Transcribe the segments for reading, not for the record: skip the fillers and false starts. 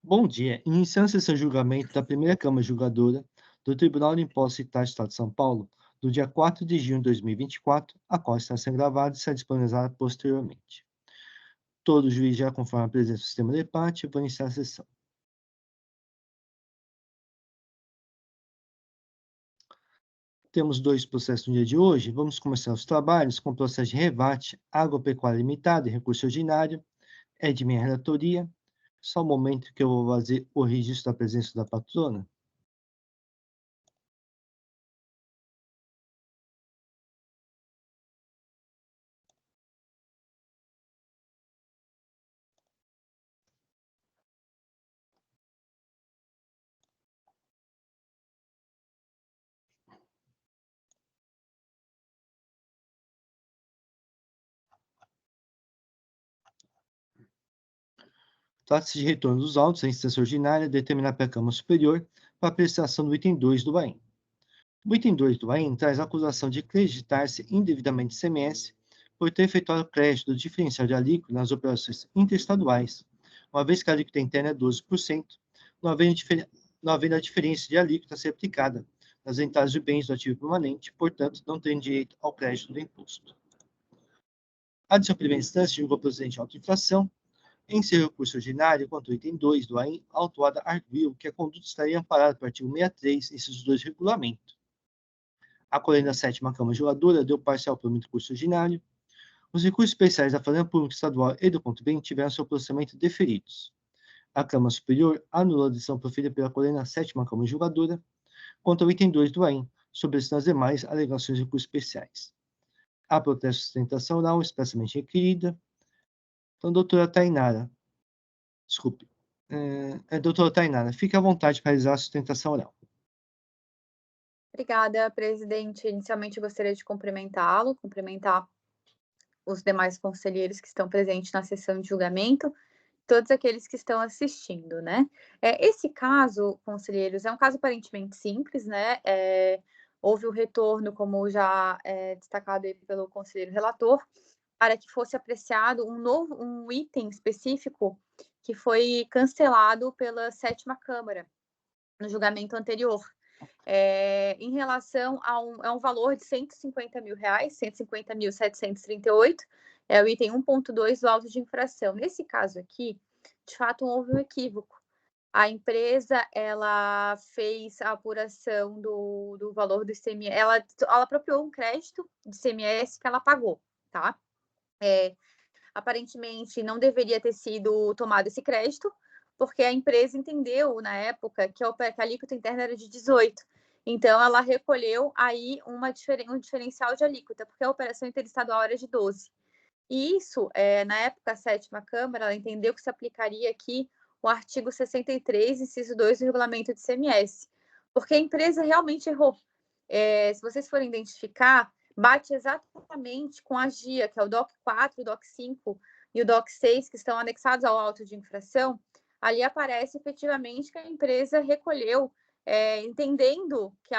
Bom dia. Iniciando-se esse julgamento da primeira Câmara Julgadora do Tribunal de Impostos e Taxas do Estado de São Paulo, do dia 4 de junho de 2024, a qual está sendo gravada e será disponibilizada posteriormente. Todo juiz já conforme a presença do sistema de debate, vou iniciar a sessão. Temos 2 processos no dia de hoje. Vamos começar os trabalhos com o processo de rebate Agropecuária Limitada e recurso ordinário. É de minha relatoria. Só um momento que eu vou fazer o registro da presença da patrona. Trata-se de retorno dos autos à instância ordinária determinada pela Câmara Superior para apreciação do item 2 do AIM. O item 2 do AIM traz a acusação de acreditar-se indevidamente ICMS por ter efetuado crédito do diferencial de alíquota nas operações interestaduais, uma vez que a alíquota interna é 12%, não havendo a diferença de alíquota a ser aplicada nas entradas de bens do ativo permanente, portanto, não tem direito ao crédito do imposto. A decisão primeira instância julgou procedente de autoinfração. Em seu recurso ordinário, quanto ao item 2 do AIM, a autuada arguiu que a conduta estaria amparada pelo artigo 63, inciso 2 do regulamento. Acolhendo a 7ª Câmara Julgadora, deu parcial pelo recurso ordinário. Os recursos especiais da Fazenda Pública Estadual e do Contribuinte tiveram seu processamento deferidos. A Câmara Superior anulou a decisão proferida pela acolhendo a 7ª Câmara Julgadora quanto ao item 2 do AIM, sobre as demais alegações de recursos especiais. A protesto de sustentação oral expressamente requerida. Então, doutora Tainara, desculpe. Doutora Tainara, fique à vontade para realizar a sustentação oral. Obrigada, presidente. Inicialmente, eu gostaria de cumprimentar os demais conselheiros que estão presentes na sessão de julgamento, todos aqueles que estão assistindo, né? Esse caso, conselheiros, é um caso aparentemente simples, né? Houve o retorno, como já destacado aí pelo conselheiro relator, para que fosse apreciado um item específico que foi cancelado pela 7ª Câmara no julgamento anterior. Em relação a um valor de R$150 mil, 150.738, é o item 1.2 do auto de infração. Nesse caso aqui, de fato, houve um equívoco. A empresa, ela fez a apuração do valor do ICMS, ela apropriou um crédito de ICMS que ela pagou, tá? Aparentemente, não deveria ter sido tomado esse crédito, porque a empresa entendeu, na época, que a alíquota interna era de 18%. Então, ela recolheu aí um diferencial de alíquota, porque a operação interestadual era de 12%. E isso, na época, a 7ª Câmara, ela entendeu que se aplicaria aqui o artigo 63, inciso 2 do regulamento de ICMS, porque a empresa realmente errou. Se vocês forem identificar, bate exatamente com a GIA, que é o DOC 4, o DOC 5 e o DOC 6, que estão anexados ao auto de infração. Ali aparece efetivamente que a empresa recolheu, entendendo que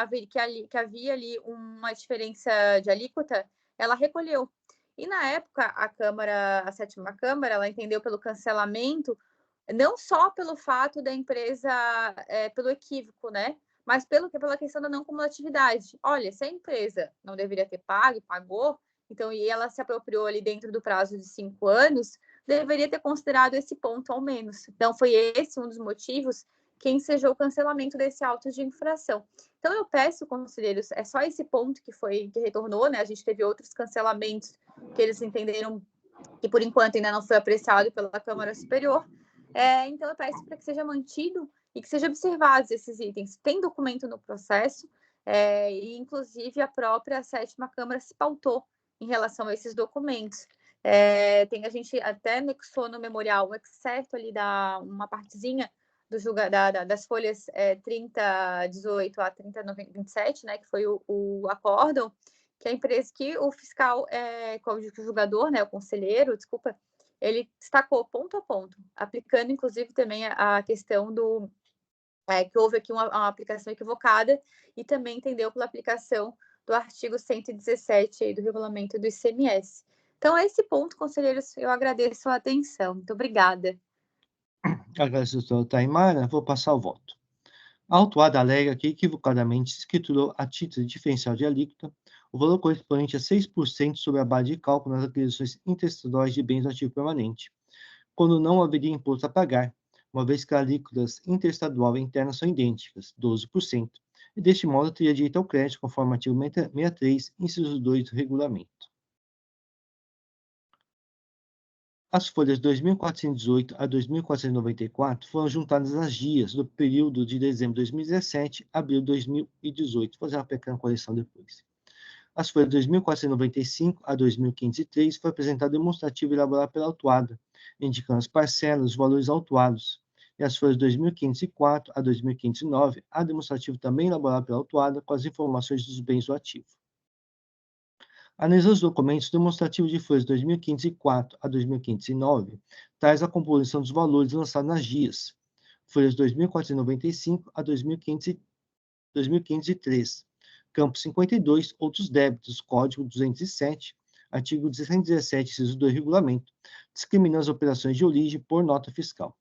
havia ali uma diferença de alíquota, ela recolheu. E na época, a 7ª Câmara, ela entendeu pelo cancelamento, não só pelo fato da empresa, pelo equívoco, né? Mas pela questão da não cumulatividade. Olha, se a empresa não deveria ter pago e pagou, então, e ela se apropriou ali dentro do prazo de 5 anos, deveria ter considerado esse ponto ao menos. Então, foi esse um dos motivos que ensejou o cancelamento desse auto de infração. Então, eu peço, conselheiros, é só esse ponto que retornou, né? A gente teve outros cancelamentos que eles entenderam que, por enquanto, ainda não foi apreciado pela Câmara Superior. Então, eu peço para que seja mantido e que sejam observados esses itens. Tem documento no processo, e, inclusive, a própria 7ª Câmara se pautou em relação a esses documentos. A gente até anexou no memorial um excerto ali, uma partezinha das folhas 3018 a 3027, né, que foi o acórdão, que a empresa, que o fiscal, o julgador, né, o conselheiro, desculpa, ele destacou ponto a ponto, aplicando, inclusive, também a questão que houve aqui uma aplicação equivocada, e também entendeu pela aplicação do artigo 117 aí do regulamento do ICMS. Então, a esse ponto, conselheiros, eu agradeço a atenção. Muito obrigada. Agradeço, doutora Taimara. Vou passar o voto. A autuada alega que equivocadamente se escriturou a título de diferencial de alíquota o valor correspondente a 6% sobre a base de cálculo nas aquisições interestaduais de bens do ativo permanente, quando não haveria imposto a pagar, uma vez que as alíquotas interestadual e interna são idênticas, 12%, e deste modo teria direito ao crédito conforme o artigo 63, inciso 2 do regulamento. As folhas 2.418 a 2.494 foram juntadas às dias do período de dezembro de 2017 a abril de 2018. Vou fazer uma pequena correção depois. As folhas 2.495 a 2.503 foi apresentado demonstrativo elaborado pela autuada, indicando as parcelas, os valores autuados. E as folhas 2.504 a 2.509, há demonstrativo também elaborado pela autuada com as informações dos bens do ativo. Analisando os documentos, o demonstrativo de folhas 2.504 a 2.509 traz a composição dos valores lançados nas dias, folhas 2.495 a 2.503, campo 52, outros débitos, código 207, artigo 117, inciso 2 do regulamento, discriminando as operações de origem por nota fiscal.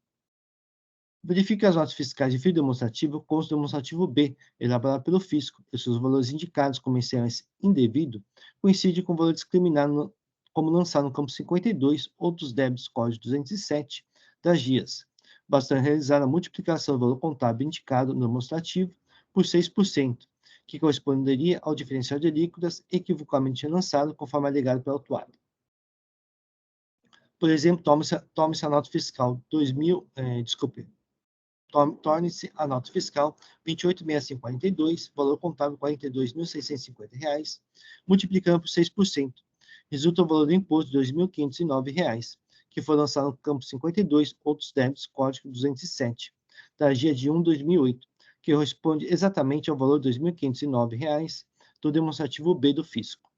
Verifique as notas fiscais de fio demonstrativo com o demonstrativo B, elaborado pelo fisco, e seus valores indicados como ICMS indevido coincidem com o valor discriminado como lançado no campo 52 ou dos débitos código 207 das GIAs, bastando realizar a multiplicação do valor contábil indicado no demonstrativo por 6%, que corresponderia ao diferencial de alíquotas equivocamente lançado conforme alegado pela autuada. Por exemplo, tome-se a nota fiscal torne-se a nota fiscal 28.6542, valor contábil R$ 42.650, multiplicando por 6%. Resulta o valor do imposto de R$ 2.509, que foi lançado no campo 52, outros débitos, código 207, da dia de 1 de 2008, que corresponde exatamente ao valor de R$ 2.509 do demonstrativo B do fisco.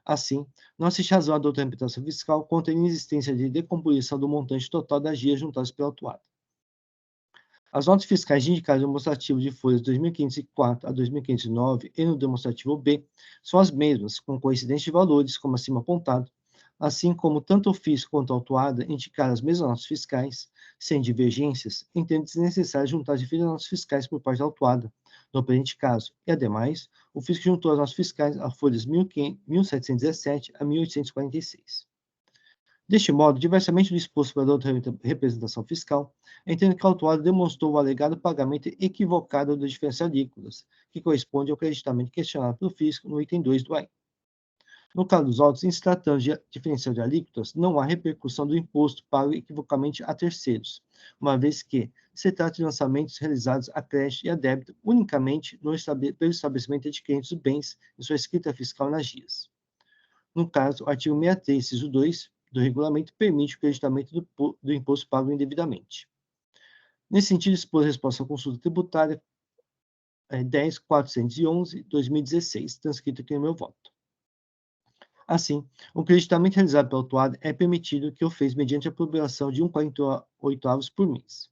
Assim, não se razão a doutrina de imputação fiscal contra a inexistência de decomposição do montante total das GIAs juntadas pela autuada. As notas fiscais indicadas no demonstrativo de folhas 2.504 a 2.509 e no demonstrativo B são as mesmas, com coincidência de valores, como acima apontado, assim como tanto o fisco quanto a autuada indicaram as mesmas notas fiscais, sem divergências, entende desnecessário juntar as diferentes notas fiscais por parte da autuada, no presente caso, e, ademais, o fisco juntou as notas fiscais a folhas 1.717 a 1.846. Deste modo, diversamente do exposto pela outra representação fiscal, entendo que a autuada demonstrou o alegado pagamento equivocado do diferencial de alíquotas, que corresponde ao creditamento questionado pelo fisco no item 2 do AI. No caso dos autos, em se tratando de diferencial de alíquotas, não há repercussão do imposto pago equivocamente a terceiros, uma vez que se trata de lançamentos realizados a crédito e a débito unicamente pelo estabelecimento adquirente dos bens em sua escrita fiscal nas GIAs. No caso, o artigo 63, inciso 2 do regulamento permite o creditamento do imposto pago indevidamente. Nesse sentido, expôs a resposta à consulta tributária 10.411/2016, transcrita aqui no meu voto. Assim, o creditamento realizado pela autuada é permitido que o fez mediante a publicação de 1,48 por mês.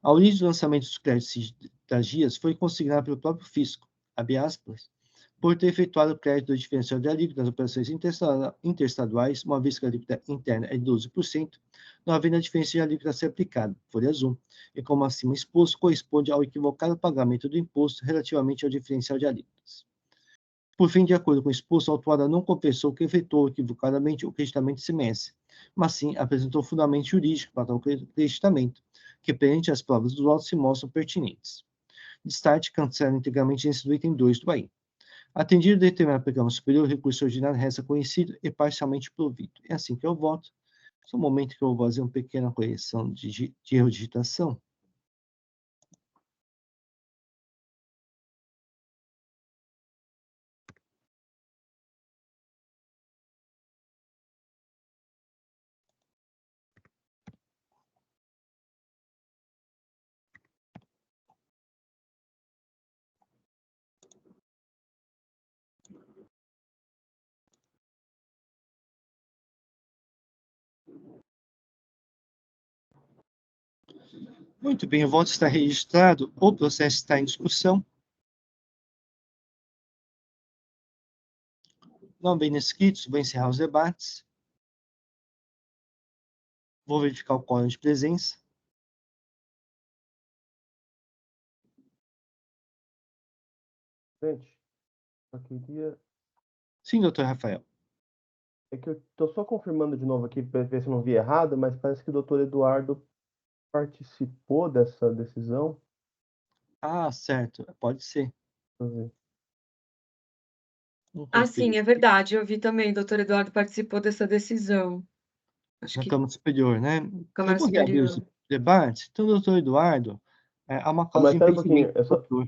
A origem do lançamento dos créditos das GIAs foi consignada pelo próprio fisco, abre aspas, por ter efetuado o crédito do diferencial de alíquota nas operações interestaduais, uma vez que a alíquota interna é de 12%, não havendo a diferença de alíquota a ser aplicada, folha azul, e como acima exposto, corresponde ao equivocado pagamento do imposto relativamente ao diferencial de alíquotas. Por fim, de acordo com o exposto, a autuada não confessou que efetuou equivocadamente o creditamento de ICMS, mas sim apresentou fundamento jurídico para tal creditamento, que perante as provas dos autos se mostram pertinentes. Destaque cancela integralmente nesse do item 2 do AI. Atendido determinado pela Câmara Superior, o recurso ordinário resta conhecido e parcialmente provido. É assim que eu voto. Esse é o momento que eu vou fazer uma pequena correção de erro de digitação. Muito bem, o voto está registrado, o processo está em discussão. Não bem inscritos, vou encerrar os debates. Vou verificar o quórum de presença. Gente, só queria. Sim, doutor Rafael. É que eu estou só confirmando de novo aqui para ver se eu não vi errado, mas parece que o doutor Eduardo participou dessa decisão. Ah, certo. Pode ser. Deixa eu ver. Vou Ah, sim, conferir. é verdade. Eu vi também, o doutor Eduardo participou dessa decisão. Acho Na que Câmara Superior, né? Eu Câmara vou reabrir os Superior. debates. Então, doutor Eduardo, há uma causa Mas de espera um pouquinho, impedimento do doutor.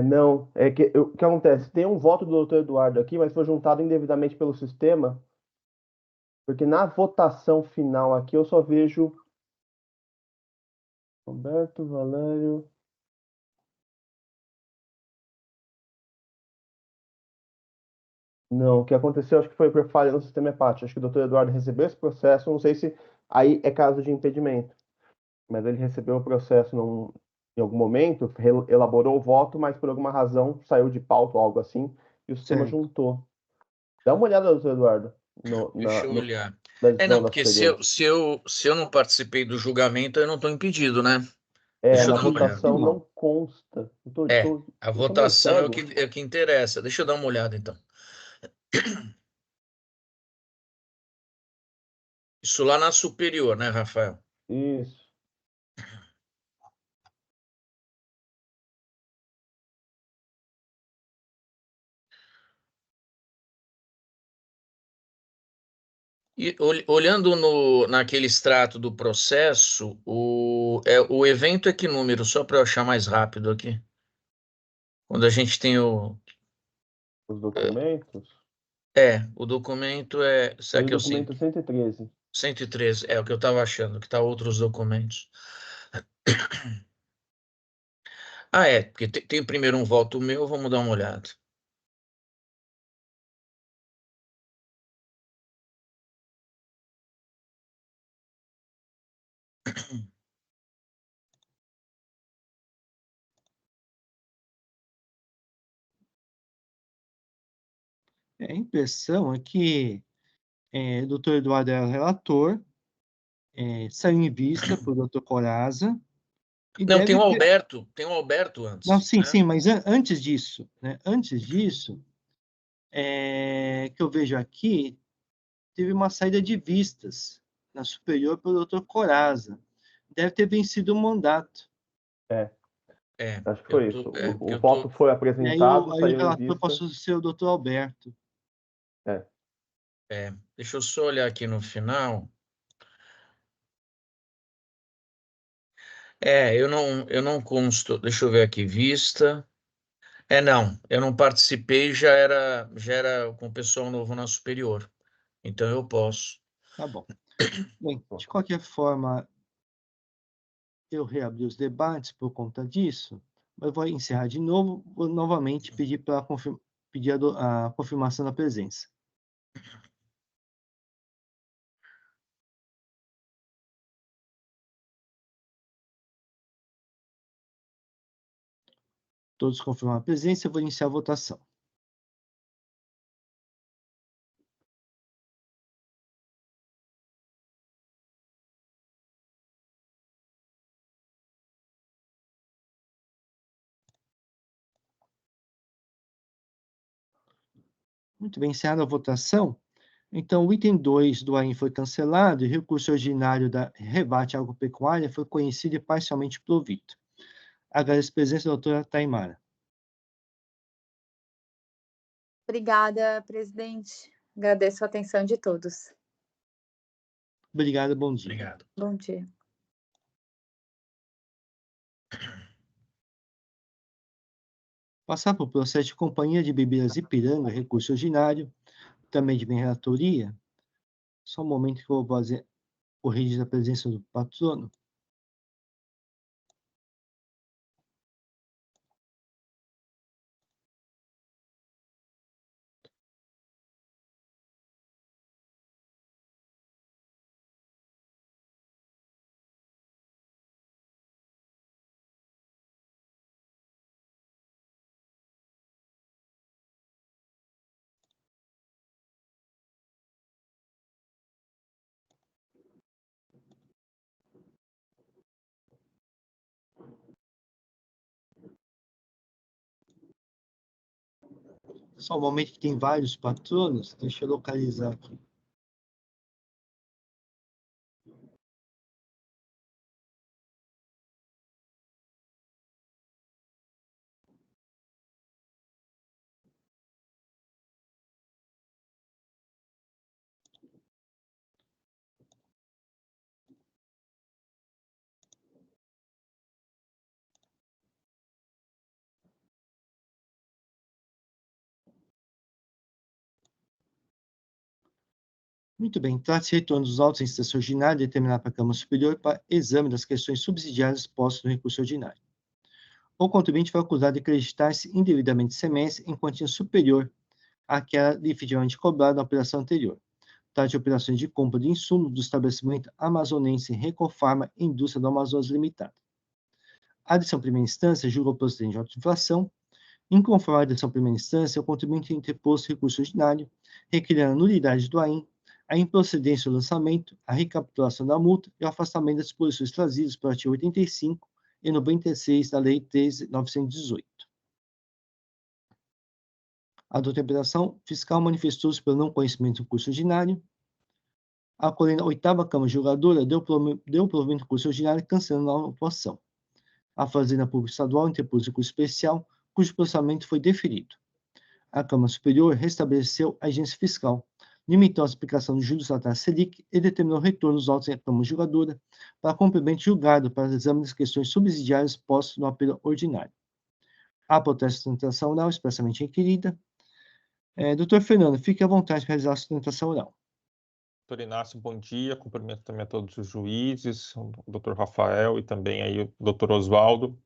não, é que o que acontece? Tem um voto do doutor Eduardo aqui, mas foi juntado indevidamente pelo sistema, porque na votação final aqui eu só vejo Roberto, Valério. Não, o que aconteceu acho que foi por falha no sistema hepático. Acho que o doutor Eduardo recebeu esse processo, não sei se aí é caso de impedimento, mas ele recebeu o processo em algum momento, elaborou o voto, mas por alguma razão saiu de pauta ou algo assim, e o sistema Certo. juntou. Dá uma olhada, doutor Eduardo, Deixa eu olhar. na É, decisão não, da porque se eu, superior. se eu, se eu não participei do julgamento, eu não estou impedido, né? É, Deixa eu na dar uma olhada. votação Não. não consta. É, a Eu tô meio votação cego. é o que interessa. Deixa eu dar uma olhada, então. Isso lá na superior, né, Rafael? Isso. E olhando naquele extrato do processo, o evento é que número? Só para eu achar mais rápido aqui. Quando a gente tem Os documentos. o documento é, será Foi o que é o documento 113. 113? É o que eu estava achando, que tá outros documentos. Ah, porque tem primeiro um voto meu, vamos dar uma olhada. A impressão é que o doutor Eduardo era o relator, saiu em vista por doutor Coraza, e Não, deve ter... tem o Alberto Não, antes, sim, né? sim, mas antes disso, né? Antes disso, que eu vejo aqui, teve uma saída de vistas na superior pelo doutor Coraza. Deve ter vencido o mandato. É, É, acho que eu foi isso. tô, porque O eu voto tô, foi E apresentado, aí o saiu em relator vista. passou a ser o doutor Alberto. É. deixa eu só olhar aqui no final. Eu não consto, deixa eu ver aqui, vista. Não, eu não participei, já era com o pessoal novo na superior. Então eu posso. Tá bom. Bem, de qualquer forma, eu reabri os debates por conta disso, mas vou encerrar de novo, vou novamente pedir para pedir a confirmação da presença. Todos confirmaram a presença, eu vou iniciar a votação. Muito bem, encerrada a votação. Então, o item 2 do AIM foi cancelado e o recurso ordinário da rebate agropecuária foi conhecido e parcialmente provido. Agradeço a presença da doutora Taimara. Obrigada, presidente. Agradeço a atenção de todos. Obrigado, bom dia. Obrigado. Bom dia. Passar para o processo de Companhia de Bebidas Ipiranga, recurso ordinário, também de minha relatoria. Só um momento que eu vou fazer o registro da presença do patrono. Só um momento que tem vários patronos, deixa eu localizar aqui. Muito bem, trata-se de retorno dos autos em instância ordinária determinado para a Câmara Superior para exame das questões subsidiárias postas no recurso ordinário. O contribuinte foi acusado de acreditar-se indevidamente ICMS em quantia superior àquela efetivamente cobrada na operação anterior. Trata de operações de compra de insumos do estabelecimento amazonense Recofarma Indústria do Amazonas Limitada. A decisão primeira instância julgou procedente de autoinfração. Inconforme à decisão primeira instância, o contribuinte interpôs recurso ordinário, requerendo a nulidade do AIM, a improcedência do lançamento, a recapitulação da multa e o afastamento das disposições trazidas pelo artigo 85 e 96 da Lei 13.918. A douta interpretação fiscal manifestou-se pelo não conhecimento do curso ordinário. A coluna 8ª Câmara Julgadora deu provimento do curso ordinário, cancelando a autuação. A Fazenda Pública Estadual interpôs recurso especial, cujo processamento foi deferido. A Câmara Superior restabeleceu a agência fiscal, limitou a aplicação do juros da taxa Selic e determinou o retorno dos autos à Câmara Julgadora para complemento julgado para exame das questões subsidiárias postas no apelo ordinário. A protesto de sustentação oral expressamente requerida. Doutor Fernando, fique à vontade para realizar a sustentação oral. Doutor Inácio, bom dia. Cumprimento também a todos os juízes, o doutor Rafael e também aí o doutor Oswaldo.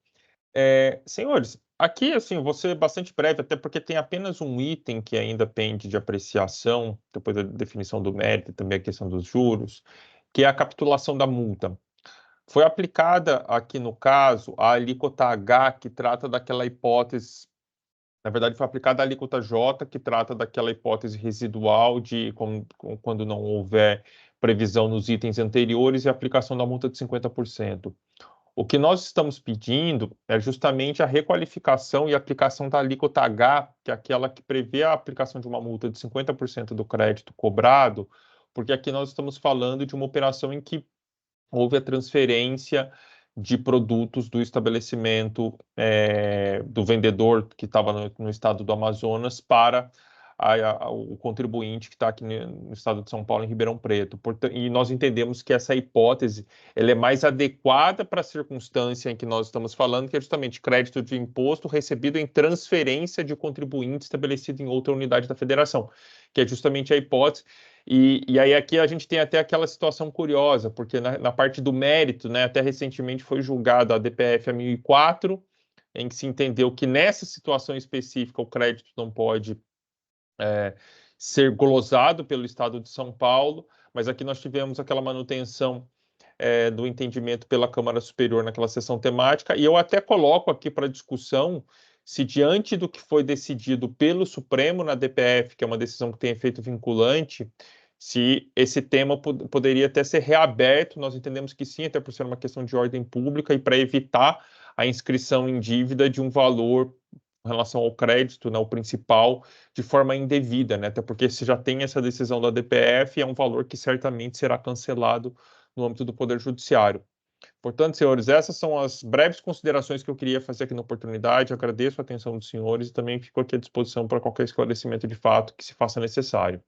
Senhores, aqui, assim, vou ser bastante breve, até porque tem apenas um item que ainda pende de apreciação, depois da definição do mérito e também a questão dos juros, que é a capitulação da multa. Foi aplicada aqui, no caso, a alíquota H, que trata daquela hipótese. Na verdade, foi aplicada a alíquota J, que trata daquela hipótese residual de quando não houver previsão nos itens anteriores e a aplicação da multa de 50%. O que nós estamos pedindo é justamente a requalificação e aplicação da alíquota H, que é aquela que prevê a aplicação de uma multa de 50% do crédito cobrado, porque aqui nós estamos falando de uma operação em que houve a transferência de produtos do estabelecimento do vendedor que estava no estado do Amazonas para o contribuinte que está aqui no estado de São Paulo, em Ribeirão Preto. E nós entendemos que essa hipótese ela é mais adequada para a circunstância em que nós estamos falando, que é justamente crédito de imposto recebido em transferência de contribuinte estabelecido em outra unidade da federação, que é justamente a hipótese. E aí aqui a gente tem até aquela situação curiosa, porque na parte do mérito, né, até recentemente foi julgada a DPF a 1004, em que se entendeu que nessa situação específica o crédito não pode ser glosado pelo Estado de São Paulo, mas aqui nós tivemos aquela manutenção do entendimento pela Câmara Superior naquela sessão temática, e eu até coloco aqui para discussão se diante do que foi decidido pelo Supremo na DPF, que é uma decisão que tem efeito vinculante, se esse tema poderia até ser reaberto. Nós entendemos que sim, até por ser uma questão de ordem pública e para evitar a inscrição em dívida de um valor em relação ao crédito, né, o principal, de forma indevida, né, até porque se já tem essa decisão da DPF, é um valor que certamente será cancelado no âmbito do Poder Judiciário. Portanto, senhores, essas são as breves considerações que eu queria fazer aqui na oportunidade. Agradeço a atenção dos senhores e também fico aqui à disposição para qualquer esclarecimento de fato que se faça necessário.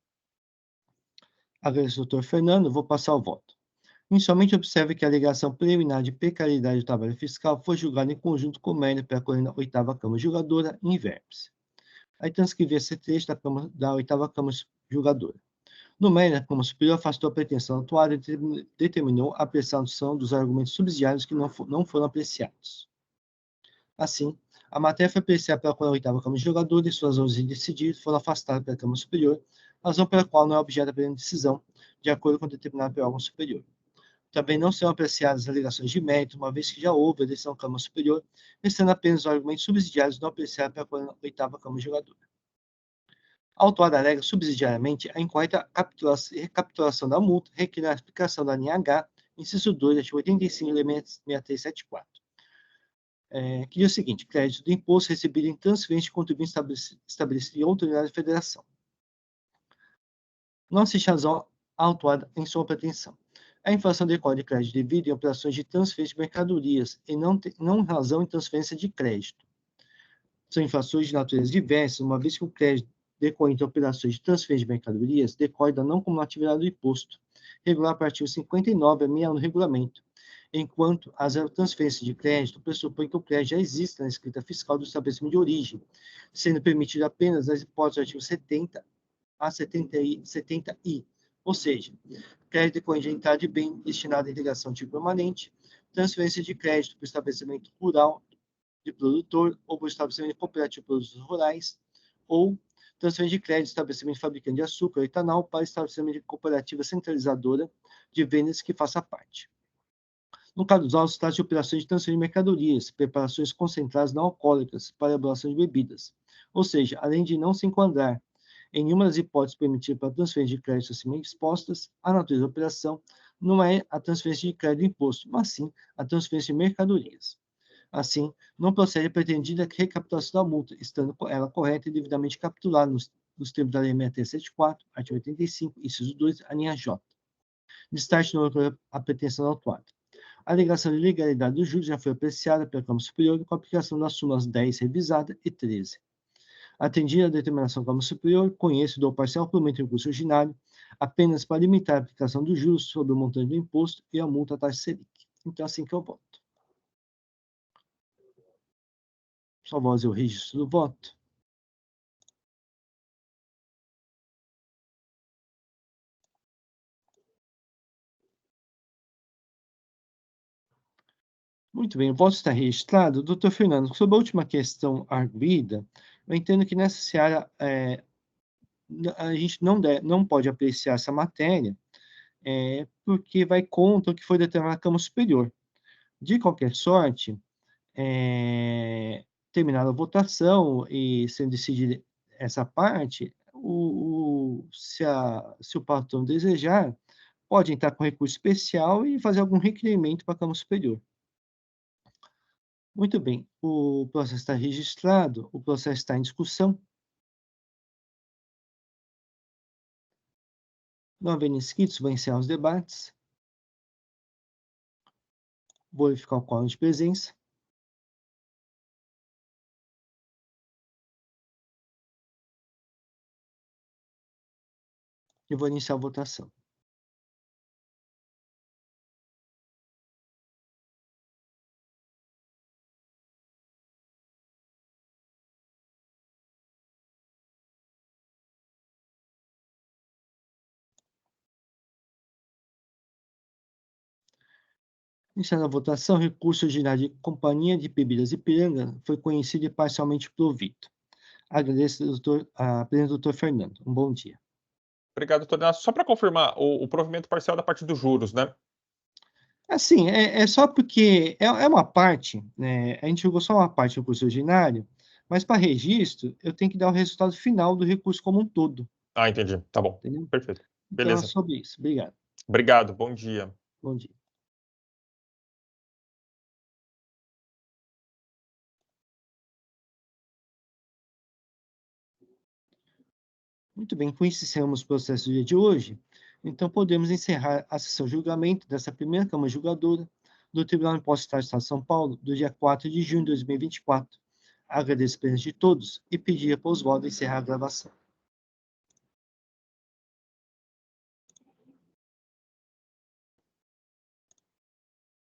Agradeço, doutor Fernando. Vou passar o voto. Inicialmente, observe que a alegação preliminar de precariedade do trabalho fiscal foi julgada em conjunto com o mérito pela coluna 8ª Câmara Julgadora em verbis. Aí transcrevi esse trecho da 8ª Câmara Julgadora. No mérito, a Câmara Superior afastou a pretensão atuada e determinou a apreciação dos argumentos subsidiários que não foram apreciados. Assim, a matéria foi apreciada pela 8ª Câmara Julgadora e suas razões de decidir foram afastadas pela Câmara Superior, razão pela qual não é objeto da presente decisão, de acordo com o determinado pelo órgão superior. Também não serão apreciadas as alegações de mérito, uma vez que já houve a decisão da Câmara Superior, restando apenas os argumentos subsidiários não apreciados pela 8ª Câmara Julgadora. A autuada alega subsidiariamente a incorreta recapitulação da multa, requer a aplicação da linha H, inciso 2, artigo 85, elemento 6374. que diz o seguinte: crédito do imposto recebido em transferência de contribuinte estabelecido em outra unidade da federação. Não se razão autuada em sua pretensão. A inflação decorre de crédito devido em operações de transferência de mercadorias e não razão em transferência de crédito. São inflações de natureza diversa, uma vez que o crédito decorrente de operações de transferência de mercadorias decorre da não cumulatividade do imposto, regular a artigo 59 a 61 do regulamento, enquanto as transferências de crédito pressupõem que o crédito já exista na escrita fiscal do estabelecimento de origem, sendo permitido apenas nas hipóteses do artigo 70 a 70I, ou seja, crédito decorrente de entrada de bem destinado à integração tipo permanente, transferência de crédito para o estabelecimento rural de produtor ou para o estabelecimento cooperativo de produtos rurais, ou transferência de crédito do estabelecimento fabricante de açúcar ou etanol para o estabelecimento de cooperativa centralizadora de vendas que faça parte. No caso dos autos, trata de operações de transferência de mercadorias, preparações concentradas não alcoólicas para a elaboração de bebidas. Ou seja, além de não se enquadrar em nenhuma das hipóteses permitidas para a transferência de crédito acima expostas, a natureza da operação não é a transferência de crédito de imposto, mas sim a transferência de mercadorias. Assim, não procede a pretendida recapitulação da multa, estando ela correta e devidamente capturada nos termos da Lei 6374, artigo 85, inciso 2, a linha J. Destaque no a pretensão autuada. A alegação de legalidade dos juros já foi apreciada pela Câmara Superior com a aplicação das súmulas 10 revisada e 13. Atendida a determinação da Câmara Superior, conheço e dou parcial provimento do recurso originário apenas para limitar a aplicação dos juros sobre o montante do imposto e a multa à taxa Selic. Então, assim que eu voto. Só vou fazer o registro do voto. Muito bem, o voto está registrado. Doutor Fernando, sobre a última questão arguida, eu entendo que nessa seara a gente não pode apreciar essa matéria, porque vai contra o que foi determinado na Câmara Superior. De qualquer sorte, terminada a votação e sendo decidida essa parte, se o patrão desejar, pode entrar com recurso especial e fazer algum requerimento para a Câmara Superior. Muito bem, o processo está registrado, o processo está em discussão. Não havendo inscritos, vou encerrar os debates. Vou verificar o quórum de presença. E vou iniciar a votação. Iniciada a votação, recurso ordinário de Companhia de Bebidas Ipiranga foi conhecido e parcialmente provido. Agradeço a presença do doutor Fernando. Um bom dia. Obrigado, doutor Inácio. Só para confirmar, o provimento parcial da parte dos juros, né? Assim, é só porque é uma parte, né? A gente jogou só uma parte do recurso ordinário, mas para registro, eu tenho que dar o resultado final do recurso como um todo. Ah, entendi. Tá bom. Entendeu? Perfeito. Então, Beleza. é sobre isso. Obrigado. Obrigado. Bom dia. Bom dia. Muito bem, com isso encerramos o processo do dia de hoje. Então, podemos encerrar a sessão de julgamento dessa primeira Câmara Julgadora do Tribunal de Impostos do Estado de São Paulo, do dia 4 de junho de 2024. Agradeço a presença de todos e pedir para os votos encerrar a gravação.